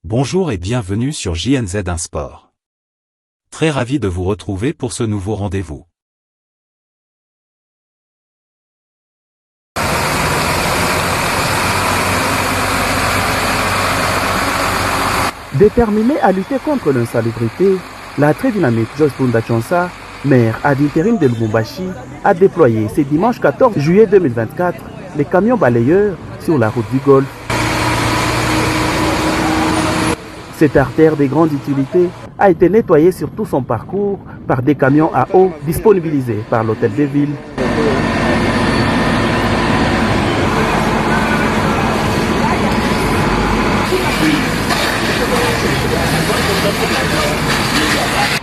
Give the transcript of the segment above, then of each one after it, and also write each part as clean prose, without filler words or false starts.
Bonjour et bienvenue sur JNZ1 Sport. Très ravi de vous retrouver pour ce nouveau rendez-vous. Déterminée à lutter contre l'insalubrité, la très dynamique Joyce Punda Chonsa, maire ad intérim de Lubumbashi, a déployé ce dimanche 14 juillet 2024 les camions balayeurs sur la route du Golfe. Cette artère de grande utilité a été nettoyée sur tout son parcours par des camions à eau disponibilisés par l'hôtel de ville.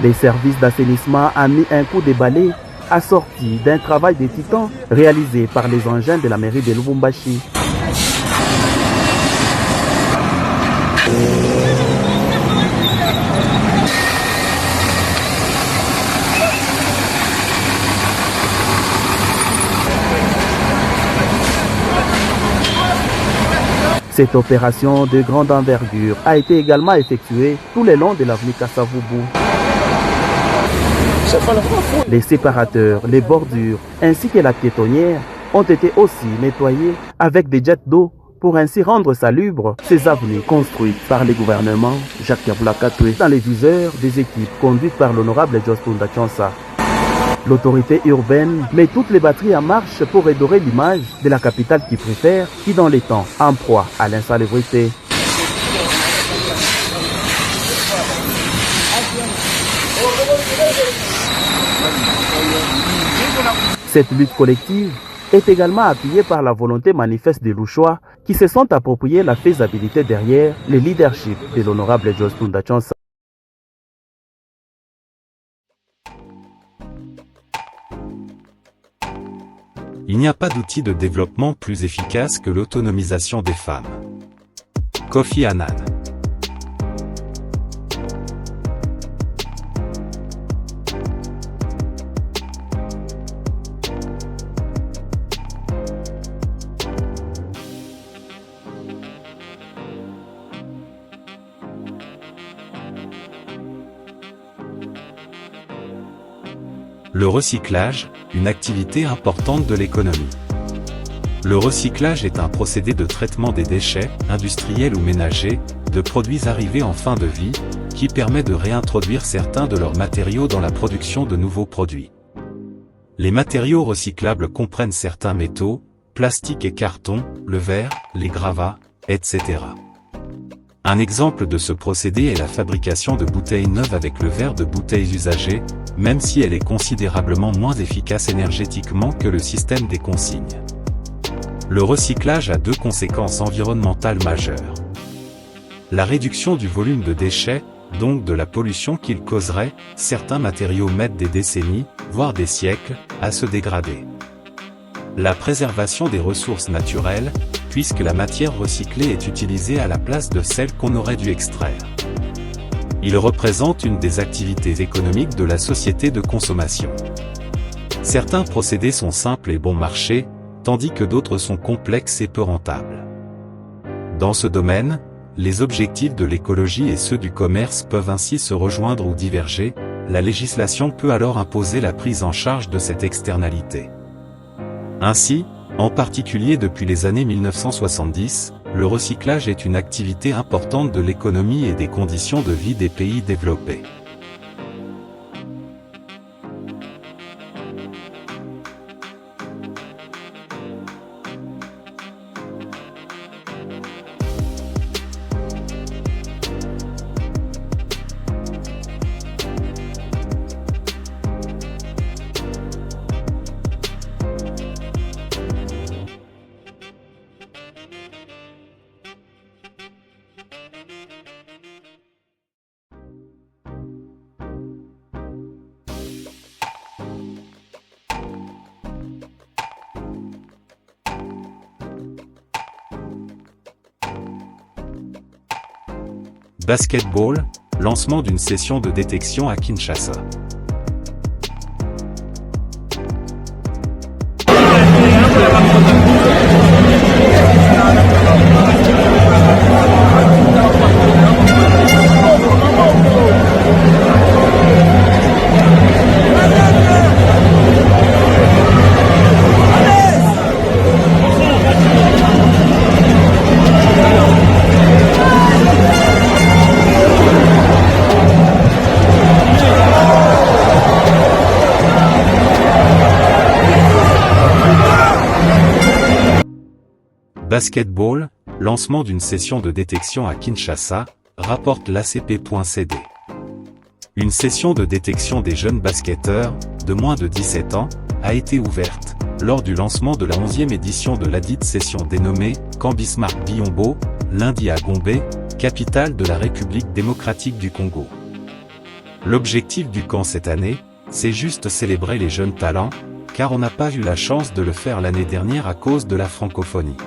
Les services d'assainissement ont mis un coup de balai assorti d'un travail de titan réalisé par les engins de la mairie de Lubumbashi. Cette opération de grande envergure a été également effectuée tout le long de l'avenue Kassavubu. Les séparateurs, les bordures ainsi que la piétonnière ont été aussi nettoyés avec des jets d'eau pour ainsi rendre salubres ces avenues construites par les gouvernements Jacques Kabula-Katoué dans les viseurs des équipes conduites par l'honorable Joyce Punda Chonsa. L'autorité urbaine met toutes les batteries en marche pour redorer l'image de la capitale qui préfère, qui dans les temps en proie à l'insalubrité. Cette lutte collective est également appuyée par la volonté manifeste des Louchois qui se sont appropriés la faisabilité derrière le leadership de l'honorable Joyce Punda Chonsa. Il n'y a pas d'outil de développement plus efficace que l'autonomisation des femmes. Kofi Annan. Le recyclage, une activité importante de l'économie. Le recyclage est un procédé de traitement des déchets, industriels ou ménagers, de produits arrivés en fin de vie, qui permet de réintroduire certains de leurs matériaux dans la production de nouveaux produits. Les matériaux recyclables comprennent certains métaux, plastique et carton, le verre, les gravats, etc. Un exemple de ce procédé est la fabrication de bouteilles neuves avec le verre de bouteilles usagées, même si elle est considérablement moins efficace énergétiquement que le système des consignes. Le recyclage a deux conséquences environnementales majeures. La réduction du volume de déchets, donc de la pollution qu'il causerait, certains matériaux mettent des décennies, voire des siècles, à se dégrader. La préservation des ressources naturelles, puisque la matière recyclée est utilisée à la place de celle qu'on aurait dû extraire. Il représente une des activités économiques de la société de consommation. Certains procédés sont simples et bon marché, tandis que d'autres sont complexes et peu rentables. Dans ce domaine, les objectifs de l'écologie et ceux du commerce peuvent ainsi se rejoindre ou diverger, la législation peut alors imposer la prise en charge de cette externalité. Ainsi, en particulier depuis les années 1970, le recyclage est une activité importante de l'économie et des conditions de vie des pays développés. Basketball, lancement d'une session de détection à Kinshasa. Basketball, lancement d'une session de détection à Kinshasa, rapporte l'ACP.cd. Une session de détection des jeunes basketteurs, de moins de 17 ans, a été ouverte, lors du lancement de la 11e édition de ladite session dénommée Camp Bismarck Biyombo, lundi à Gombe, capitale de la République démocratique du Congo. L'objectif du camp cette année, c'est juste célébrer les jeunes talents, car on n'a pas eu la chance de le faire l'année dernière à cause de la francophonie.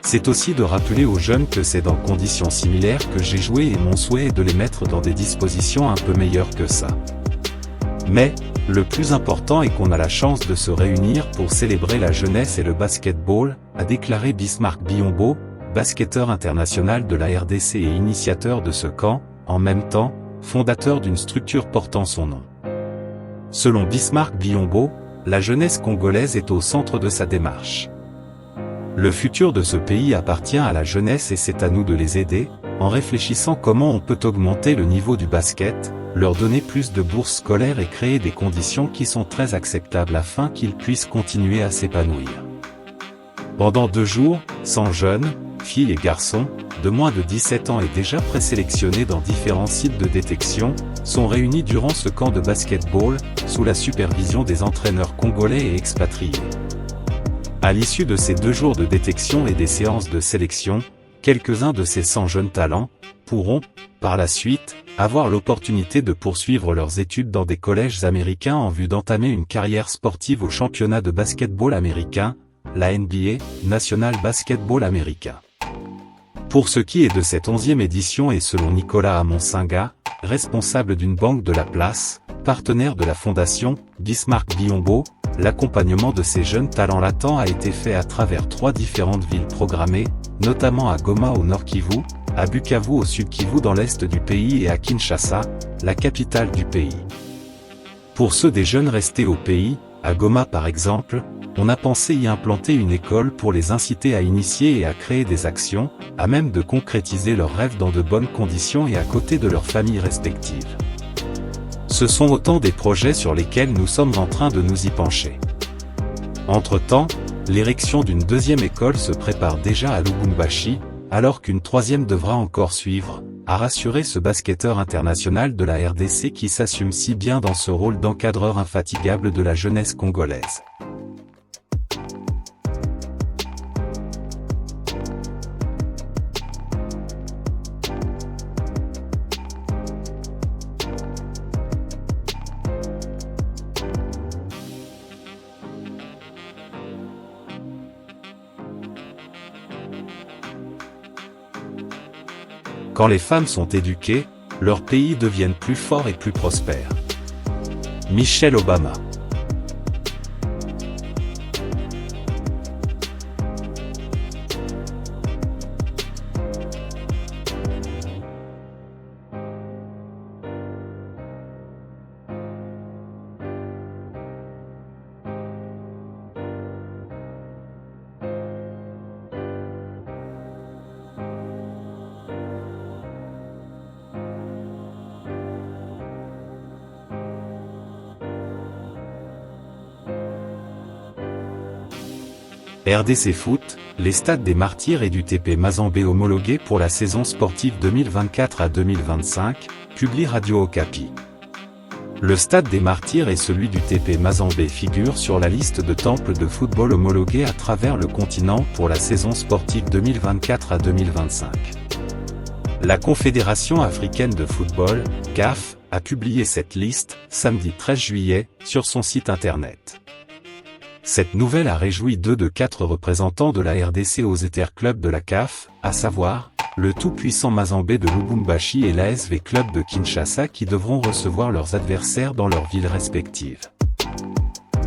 C'est aussi de rappeler aux jeunes que c'est dans conditions similaires que j'ai joué et mon souhait est de les mettre dans des dispositions un peu meilleures que ça. Mais, le plus important est qu'on a la chance de se réunir pour célébrer la jeunesse et le basketball, a déclaré Bismarck Biyombo, basketteur international de la RDC et initiateur de ce camp, en même temps, fondateur d'une structure portant son nom. Selon Bismarck Biyombo, la jeunesse congolaise est au centre de sa démarche. Le futur de ce pays appartient à la jeunesse et c'est à nous de les aider, en réfléchissant comment on peut augmenter le niveau du basket, leur donner plus de bourses scolaires et créer des conditions qui sont très acceptables afin qu'ils puissent continuer à s'épanouir. Pendant 2 jours, 100 jeunes, filles et garçons, de moins de 17 ans et déjà présélectionnés dans différents sites de détection, sont réunis durant ce camp de basketball, sous la supervision des entraîneurs congolais et expatriés. À l'issue de ces 2 jours de détection et des séances de sélection, quelques-uns de ces 100 jeunes talents pourront, par la suite, avoir l'opportunité de poursuivre leurs études dans des collèges américains en vue d'entamer une carrière sportive au championnat de basketball américain, la NBA, National Basketball Américain. Pour ce qui est de cette 11e édition et selon Nicolas Amonsinga, responsable d'une banque de la place, partenaire de la fondation Bismarck Biyombo, l'accompagnement de ces jeunes talents latents a été fait à travers 3 différentes villes programmées, notamment à Goma au nord Kivu, à Bukavu au sud Kivu dans l'est du pays et à Kinshasa, la capitale du pays. Pour ceux des jeunes restés au pays, à Goma par exemple, on a pensé y implanter une école pour les inciter à initier et à créer des actions, à même de concrétiser leurs rêves dans de bonnes conditions et à côté de leurs familles respectives. Ce sont autant des projets sur lesquels nous sommes en train de nous y pencher. Entre-temps, l'érection d'une 2e école se prépare déjà à Lubumbashi, alors qu'une 3e devra encore suivre, a rassuré ce basketteur international de la RDC qui s'assume si bien dans ce rôle d'encadreur infatigable de la jeunesse congolaise. Quand les femmes sont éduquées, leurs pays deviennent plus forts et plus prospères. Michelle Obama. RDC Foot, les stades des Martyrs et du TP Mazembe homologués pour la saison sportive 2024 à 2025, publie Radio Okapi. Le stade des Martyrs et celui du TP Mazembe figurent sur la liste de temples de football homologués à travers le continent pour la saison sportive 2024 à 2025. La Confédération africaine de football, CAF, a publié cette liste, samedi 13 juillet, sur son site internet. Cette nouvelle a réjoui 2 de 4 représentants de la RDC aux interclubs de la CAF, à savoir, le tout-puissant Mazembe de Lubumbashi et l'ASV Club de Kinshasa qui devront recevoir leurs adversaires dans leurs villes respectives.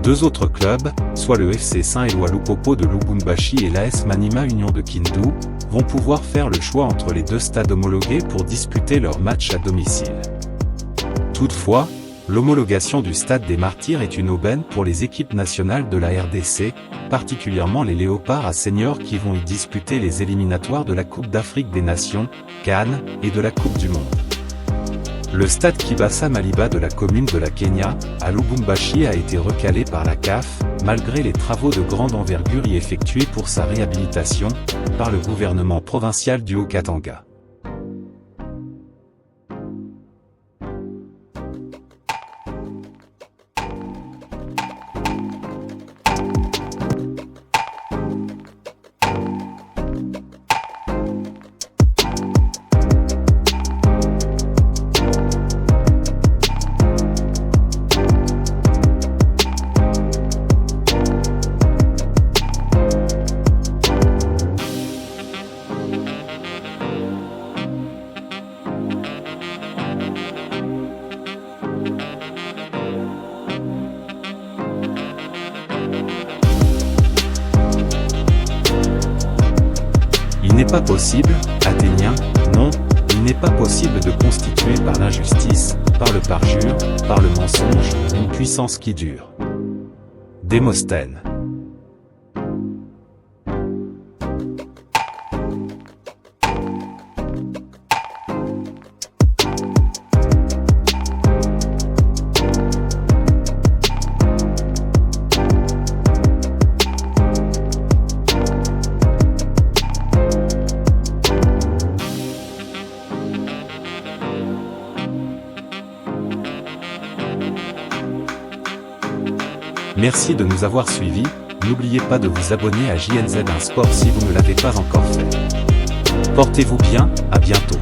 2 autres clubs, soit le FC Saint-Éloi Lupopo de Lubumbashi et l'AS Maniema Union de Kindu, vont pouvoir faire le choix entre les 2 stades homologués pour disputer leurs matchs à domicile. Toutefois, l'homologation du Stade des Martyrs est une aubaine pour les équipes nationales de la RDC, particulièrement les Léopards à seniors qui vont y disputer les éliminatoires de la Coupe d'Afrique des Nations, CAN, et de la Coupe du Monde. Le stade Kibasa Maliba de la commune de la Kenya, à Lubumbashi a été recalé par la CAF, malgré les travaux de grande envergure y effectués pour sa réhabilitation, par le gouvernement provincial du Haut-Katanga. Il n'est pas possible, Athénien, non, il n'est pas possible de constituer par l'injustice, par le parjure, par le mensonge, une puissance qui dure. Démosthène. Merci de nous avoir suivis, n'oubliez pas de vous abonner à JNZ1 Sport si vous ne l'avez pas encore fait. Portez-vous bien, à bientôt.